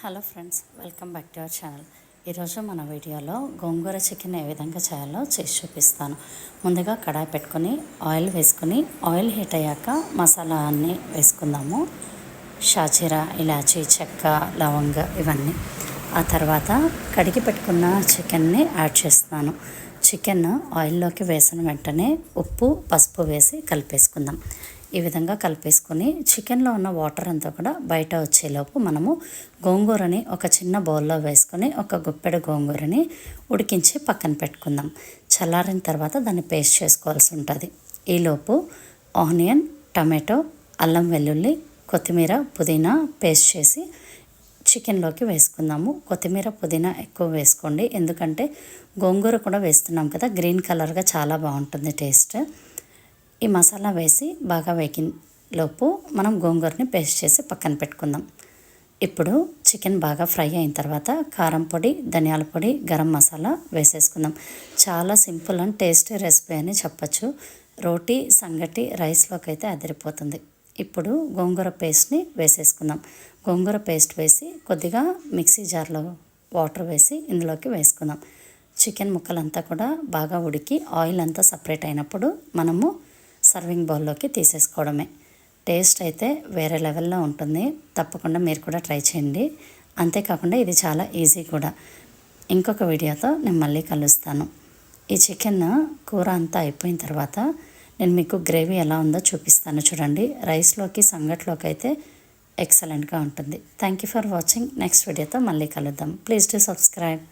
Hello friends, welcome back to our channel. ఈరోజు మన వీడియోలో గోంగూర చికెన్ ఏ విధంగా చేయాలో చేసి చూపిస్తాను. ముందుగా కడాయి పెట్టుకొని ఆయిల్ వేసుకొని ఆయిల్ హీట్ అయ్యాక మసాలా అన్నీ వేసుకుందాము. షాజీరా, ఇలాచీ, చెక్క, లవంగ ఇవన్నీ. ఆ తర్వాత కడిగి పెట్టుకున్న చికెన్ని యాడ్ చేస్తున్నాను. చికెన్ ఆయిల్లోకి వేసిన వెంటనే ఉప్పు, పసుపు వేసి కలిపేసుకుందాం. ఈ విధంగా కలిపేసుకొని చికెన్లో ఉన్న వాటర్ అంతా కూడా బయట వచ్చేలోపు మనము గోంగూరని ఒక చిన్న బౌల్లో వేసుకొని ఒక గుప్పెడు గోంగూరని ఉడికించి పక్కన పెట్టుకుందాం. చల్లారిన తర్వాత దాన్ని పేస్ట్ చేసుకోవాల్సి ఉంటుంది. ఈలోపు ఆనియన్, టమాటో, అల్లం వెల్లుల్లి, కొత్తిమీర, పుదీనా పేస్ట్ చేసి చికెన్లోకి వేసుకుందాము. కొత్తిమీర, పుదీనా ఎక్కువ వేసుకోండి, ఎందుకంటే గోంగూర కూడా వేస్తున్నాం కదా, గ్రీన్ కలర్గా చాలా బాగుంటుంది టేస్ట్. ఈ మసాలా వేసి బాగా వేగిలోపు మనం గోంగూరని పేస్ట్ చేసి పక్కన పెట్టుకుందాం. ఇప్పుడు చికెన్ బాగా ఫ్రై అయిన తర్వాత కారం పొడి, ధనియాల పొడి, గరం మసాలా వేసేసుకుందాం. చాలా సింపుల్ అండ్ టేస్టీ రెసిపీ అని చెప్పచ్చు. రోటీ, సంగటి, రైస్లోకి అయితే అదిరిపోతుంది. ఇప్పుడు గోంగూర పేస్ట్ని వేసేసుకుందాం. గోంగూర పేస్ట్ వేసి కొద్దిగా మిక్సీ జార్లో వాటర్ వేసి ఇందులోకి వేసుకుందాం. చికెన్ ముక్కలంతా కూడా బాగా ఉడికి ఆయిల్ అంతా సపరేట్ అయినప్పుడు మనము సర్వింగ్ బౌల్లోకి తీసేసుకోవడమే. టేస్ట్ అయితే వేరే లెవెల్లో ఉంటుంది. తప్పకుండా మీరు కూడా ట్రై చేయండి. అంతేకాకుండా ఇది చాలా ఈజీ కూడా. ఇంకొక వీడియోతో నేను మళ్ళీ కలుస్తాను. ఈ చికెన్ కూర అంతా అయిపోయిన తర్వాత నేను మీకు గ్రేవీ ఎలా ఉందో చూపిస్తాను. చూడండి, రైస్లోకి, సంగట్లోకి అయితే ఎక్సలెంట్గా ఉంటుంది. Thank you for watching. Next వీడియోతో మళ్ళీ కలుద్దాం. Please do subscribe.